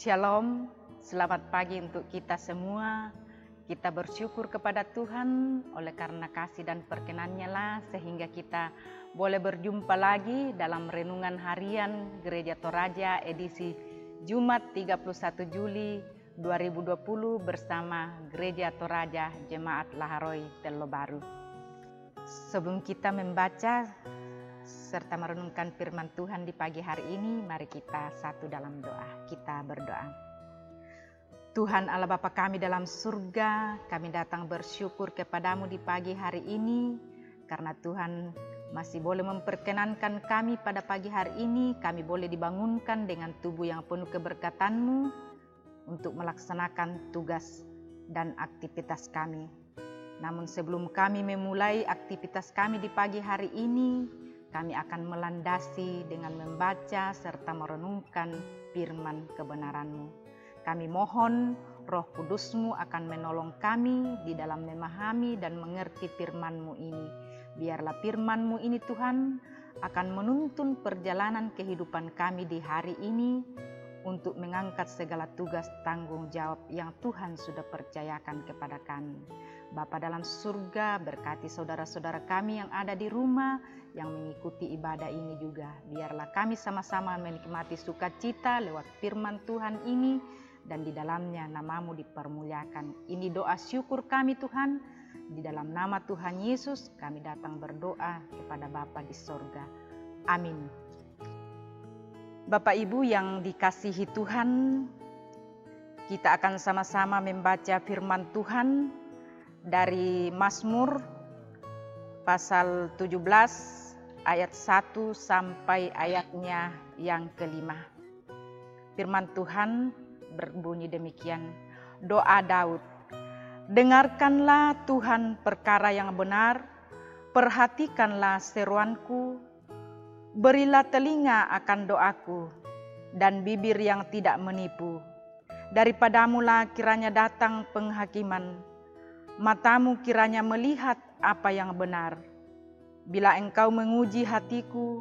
Shalom, selamat pagi untuk kita semua. Kita bersyukur kepada Tuhan oleh karena kasih dan perkenannya lah sehingga kita boleh berjumpa lagi dalam renungan harian Gereja Toraja edisi Jumat 31 Juli 2020 bersama Gereja Toraja Jemaat Laharoi Telo Baru. Sebelum kita membaca serta merenungkan firman Tuhan di pagi hari ini, mari kita satu dalam doa. Kita berdoa. Tuhan Allah Bapa kami dalam surga, kami datang bersyukur kepadamu di pagi hari ini, karena Tuhan masih boleh memperkenankan kami pada pagi hari ini, kami boleh dibangunkan dengan tubuh yang penuh keberkatan-Mu untuk melaksanakan tugas dan aktivitas kami. Namun sebelum kami memulai aktivitas kami di pagi hari ini, kami akan melandasi dengan membaca serta merenungkan firman kebenaran-Mu. Kami mohon Roh Kudus-Mu akan menolong kami di dalam memahami dan mengerti firman-Mu ini. Biarlah firman-Mu ini Tuhan akan menuntun perjalanan kehidupan kami di hari ini untuk mengangkat segala tugas tanggung jawab yang Tuhan sudah percayakan kepada kami. Bapa dalam surga, berkati saudara-saudara kami yang ada di rumah yang mengikuti ibadah ini juga. Biarlah kami sama-sama menikmati sukacita lewat firman Tuhan ini dan di dalamnya nama-Mu dipermuliakan. Ini doa syukur kami Tuhan. Di dalam nama Tuhan Yesus kami datang berdoa kepada Bapa di surga. Amin. Bapak Ibu yang dikasihi Tuhan, kita akan sama-sama membaca firman Tuhan dari Mazmur pasal 17 ayat 1 sampai ayatnya yang kelima. Firman Tuhan berbunyi demikian, doa Daud. Dengarkanlah Tuhan perkara yang benar, perhatikanlah seruanku, berilah telinga akan doaku dan bibir yang tidak menipu. Daripadamu-lah kiranya datang penghakiman, matamu kiranya melihat apa yang benar. Bila engkau menguji hatiku,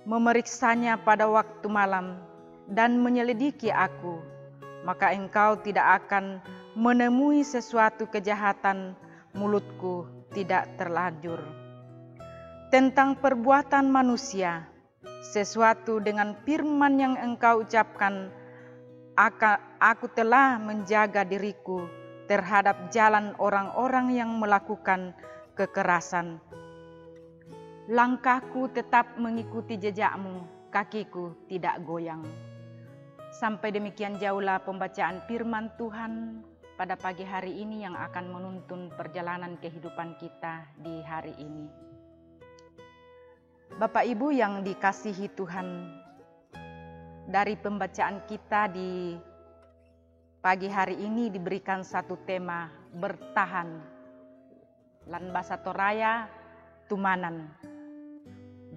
memeriksanya pada waktu malam dan menyelidiki aku, maka engkau tidak akan menemui sesuatu kejahatan, mulutku tidak terlanjur. Tentang perbuatan manusia, sesuatu dengan firman yang engkau ucapkan, aku telah menjaga diriku terhadap jalan orang-orang yang melakukan kekerasan. Langkahku tetap mengikuti jejak-Mu, kakiku tidak goyang. Sampai demikian jauhlah pembacaan firman Tuhan pada pagi hari ini yang akan menuntun perjalanan kehidupan kita di hari ini. Bapak Ibu yang dikasihi Tuhan, dari pembacaan kita di pagi hari ini diberikan satu tema, bertahan. Lan bahasa Toraya, tumanan,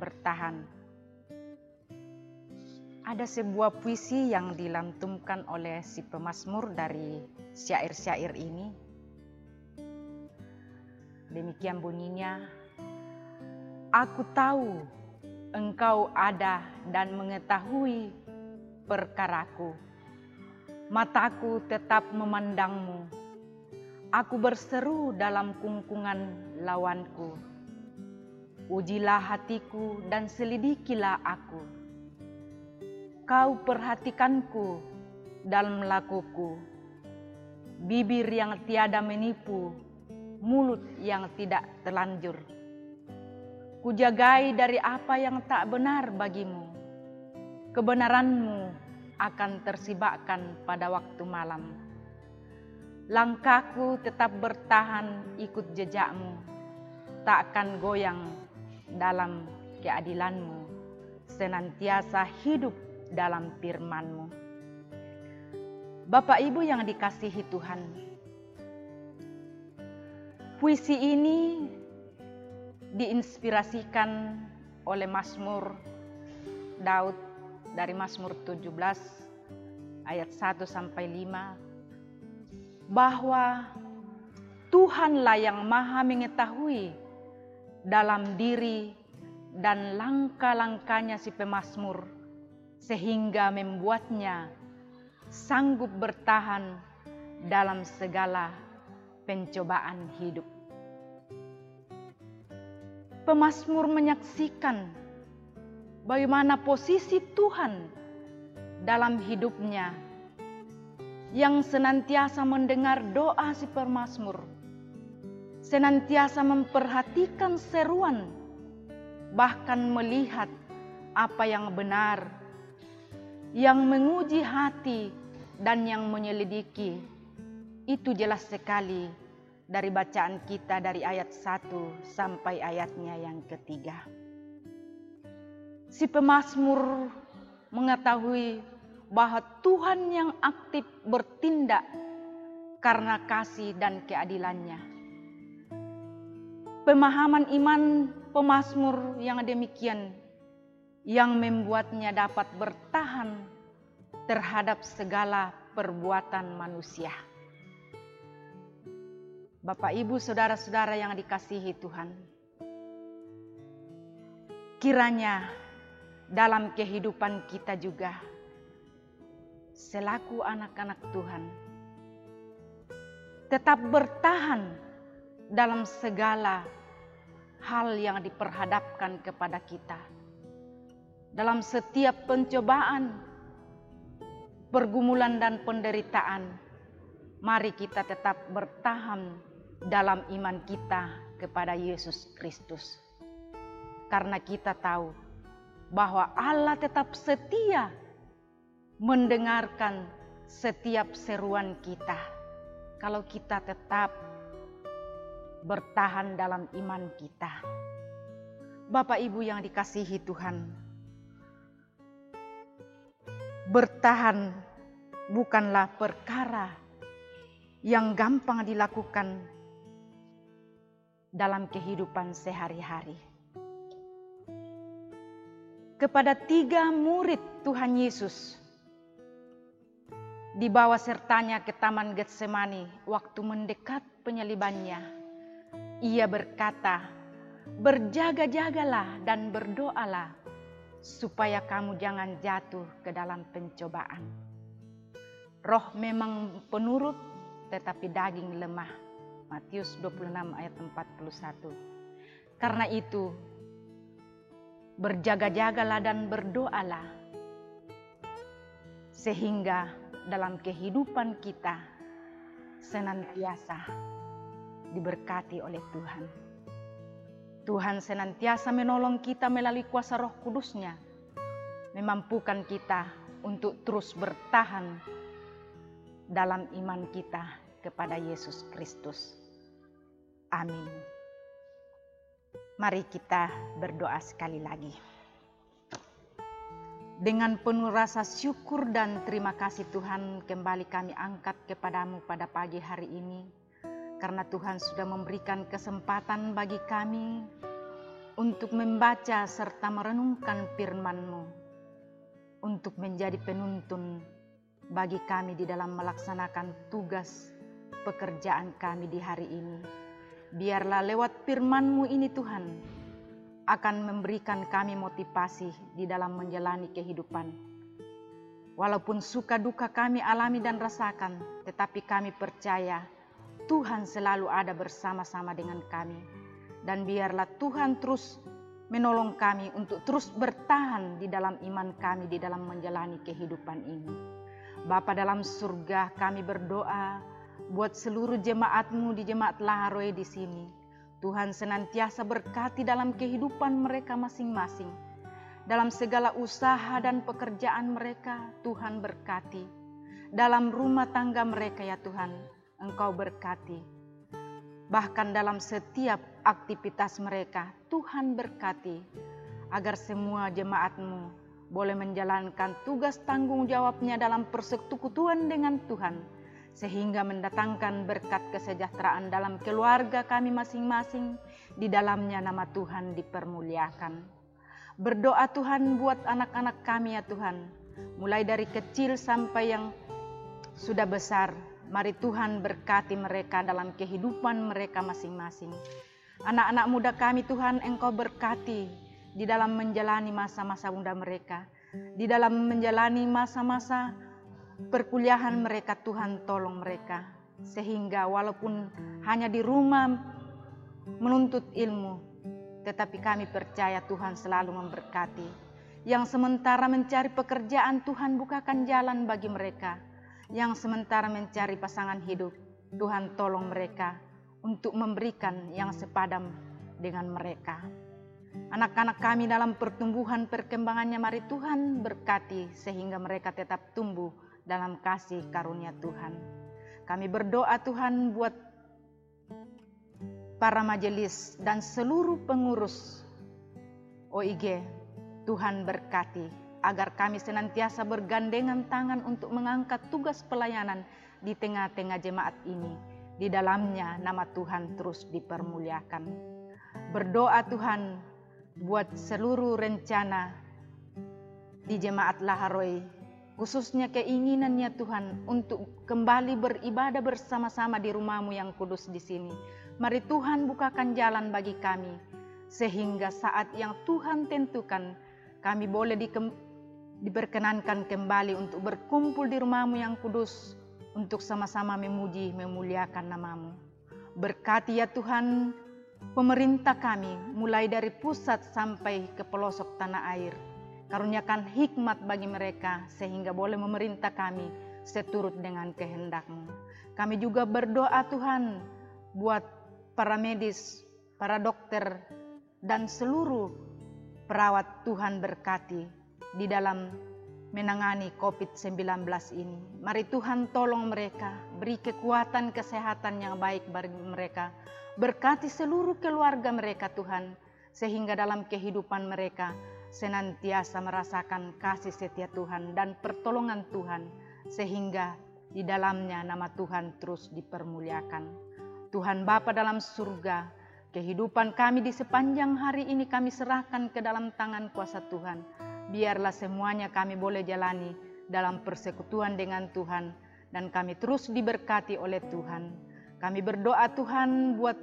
bertahan. Ada sebuah puisi yang dilantunkan oleh si pemazmur dari syair-syair ini. Demikian bunyinya, aku tahu engkau ada dan mengetahui perkaraku. Mataku tetap memandangmu. Aku berseru dalam kungkungan lawanku. Ujilah hatiku dan selidikilah aku. Kau perhatikanku dalam lakuku. Bibir yang tiada menipu, mulut yang tidak terlanjur. Kujagai dari apa yang tak benar bagimu. Kebenaran-Mu akan tersibakkan pada waktu malam. Langkahku tetap bertahan ikut jejak-Mu, tak akan goyang dalam keadilan-Mu, senantiasa hidup dalam firman-Mu. Bapak Ibu yang dikasihi Tuhan, puisi ini diinspirasikan oleh Mazmur Daud dari Mazmur 17 ayat 1 sampai 5, bahwa Tuhanlah yang maha mengetahui dalam diri dan langkah-langkahnya si pemazmur, sehingga membuatnya sanggup bertahan dalam segala pencobaan hidup. Pemazmur menyaksikan bagaimana posisi Tuhan dalam hidupnya, yang senantiasa mendengar doa si pemazmur, senantiasa memperhatikan seruan, bahkan melihat apa yang benar, yang menguji hati dan yang menyelidiki. Itu jelas sekali dari bacaan kita dari ayat 1 sampai ayatnya yang ketiga. Si pemazmur mengetahui bahwa Tuhan yang aktif bertindak karena kasih dan keadilannya. Pemahaman iman pemazmur yang demikian yang membuatnya dapat bertahan terhadap segala perbuatan manusia. Bapak, Ibu, saudara-saudara yang dikasihi Tuhan, kiranya dalam kehidupan kita juga selaku anak-anak Tuhan tetap bertahan dalam segala hal yang diperhadapkan kepada kita. Dalam setiap pencobaan, pergumulan dan penderitaan, mari kita tetap bertahan dalam iman kita kepada Yesus Kristus. Karena kita tahu bahwa Allah tetap setia mendengarkan setiap seruan kita kalau kita tetap bertahan dalam iman kita. Bapak Ibu yang dikasihi Tuhan, bertahan bukanlah perkara yang gampang dilakukan dalam kehidupan sehari-hari. Kepada 3 murid Tuhan Yesus dibawa sertanya ke Taman Getsemani waktu mendekat penyalibannya. Ia berkata, "Berjaga-jagalah dan berdoalah supaya kamu jangan jatuh ke dalam pencobaan. Roh memang penurut, tetapi daging lemah." Matius 26 ayat 41. Karena itu, berjaga-jagalah dan berdoalah sehingga dalam kehidupan kita senantiasa diberkati oleh Tuhan. Tuhan senantiasa menolong kita melalui kuasa Roh Kudus-Nya, memampukan kita untuk terus bertahan dalam iman kita kepada Yesus Kristus. Amin. Mari kita berdoa sekali lagi. Dengan penuh rasa syukur dan terima kasih Tuhan, kembali kami angkat kepadamu pada pagi hari ini. Karena Tuhan sudah memberikan kesempatan bagi kami untuk membaca serta merenungkan firman-Mu, untuk menjadi penuntun bagi kami di dalam melaksanakan tugas pekerjaan kami di hari ini. Biarlah lewat firman-Mu ini Tuhan, akan memberikan kami motivasi di dalam menjalani kehidupan. Walaupun suka duka kami alami dan rasakan, tetapi kami percaya Tuhan selalu ada bersama-sama dengan kami. Dan biarlah Tuhan terus menolong kami untuk terus bertahan di dalam iman kami di dalam menjalani kehidupan ini. Bapa dalam surga, kami berdoa buat seluruh jemaat-Mu di Jemaat Laharoe di sini. Tuhan senantiasa berkati dalam kehidupan mereka masing-masing. Dalam segala usaha dan pekerjaan mereka, Tuhan berkati. Dalam rumah tangga mereka ya Tuhan, Engkau berkati. Bahkan dalam setiap aktivitas mereka, Tuhan berkati. Agar semua jemaat-Mu boleh menjalankan tugas tanggung jawabnya dalam persekutuan dengan Tuhan. Sehingga mendatangkan berkat kesejahteraan dalam keluarga kami masing-masing. Di dalamnya nama Tuhan dipermuliakan. Berdoa Tuhan buat anak-anak kami ya Tuhan. Mulai dari kecil sampai yang sudah besar. Mari Tuhan berkati mereka dalam kehidupan mereka masing-masing. Anak-anak muda kami Tuhan, Engkau berkati di dalam menjalani masa-masa muda mereka. Di dalam menjalani masa-masa perkuliahan mereka Tuhan tolong mereka. Sehingga walaupun hanya di rumah menuntut ilmu, tetapi kami percaya Tuhan selalu memberkati. Yang sementara mencari pekerjaan, Tuhan bukakan jalan bagi mereka. Yang sementara mencari pasangan hidup, Tuhan tolong mereka untuk memberikan yang sepadan dengan mereka. Anak-anak kami dalam pertumbuhan perkembangannya, mari Tuhan berkati sehingga mereka tetap tumbuh dalam kasih karunia Tuhan. Kami berdoa Tuhan buat para majelis dan seluruh pengurus OIG. Tuhan berkati agar kami senantiasa bergandengan tangan untuk mengangkat tugas pelayanan di tengah-tengah jemaat ini. Di dalamnya nama Tuhan terus dipermuliakan. Berdoa Tuhan buat seluruh rencana di jemaat Laharoi, khususnya keinginannya Tuhan untuk kembali beribadah bersama-sama di rumah-Mu yang kudus di sini. Mari Tuhan bukakan jalan bagi kami, sehingga saat yang Tuhan tentukan, kami boleh diperkenankan kembali untuk berkumpul di rumah-Mu yang kudus, untuk sama-sama memuji, memuliakan nama-Mu. Berkati ya Tuhan pemerintah kami, mulai dari pusat sampai ke pelosok tanah air. Karuniakan hikmat bagi mereka sehingga boleh memerintah kami seturut dengan kehendak-Mu. Kami juga berdoa Tuhan buat para medis, para dokter, dan seluruh perawat. Tuhan berkati di dalam menangani COVID-19 ini. Mari Tuhan tolong mereka, beri kekuatan kesehatan yang baik bagi mereka. Berkati seluruh keluarga mereka Tuhan, sehingga dalam kehidupan mereka senantiasa merasakan kasih setia Tuhan dan pertolongan Tuhan, sehingga di dalamnya nama Tuhan terus dipermuliakan. Tuhan Bapa dalam surga, kehidupan kami di sepanjang hari ini kami serahkan ke dalam tangan kuasa Tuhan. Biarlah semuanya kami boleh jalani dalam persekutuan dengan Tuhan, dan kami terus diberkati oleh Tuhan. Kami berdoa Tuhan buat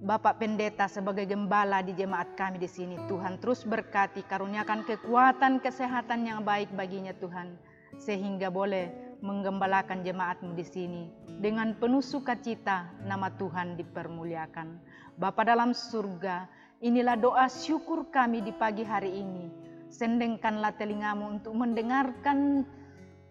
Bapak Pendeta sebagai gembala di jemaat kami di sini. Tuhan terus berkati, karuniakan kekuatan kesehatan yang baik baginya Tuhan, sehingga boleh menggembalakan jemaat-Mu di sini dengan penuh sukacita. Nama Tuhan dipermuliakan. Bapa dalam surga, inilah doa syukur kami di pagi hari ini. Sendengkanlah telinga-Mu untuk mendengarkan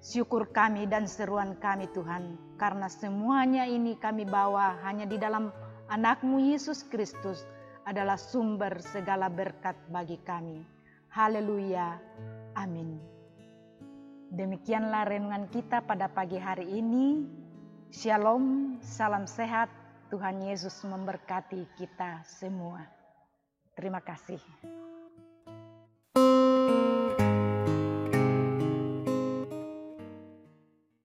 syukur kami dan seruan kami Tuhan, karena semuanya ini kami bawa hanya di dalam Anak-Mu Yesus Kristus adalah sumber segala berkat bagi kami. Haleluya. Amin. Demikianlah renungan kita pada pagi hari ini. Shalom, salam sehat. Tuhan Yesus memberkati kita semua. Terima kasih.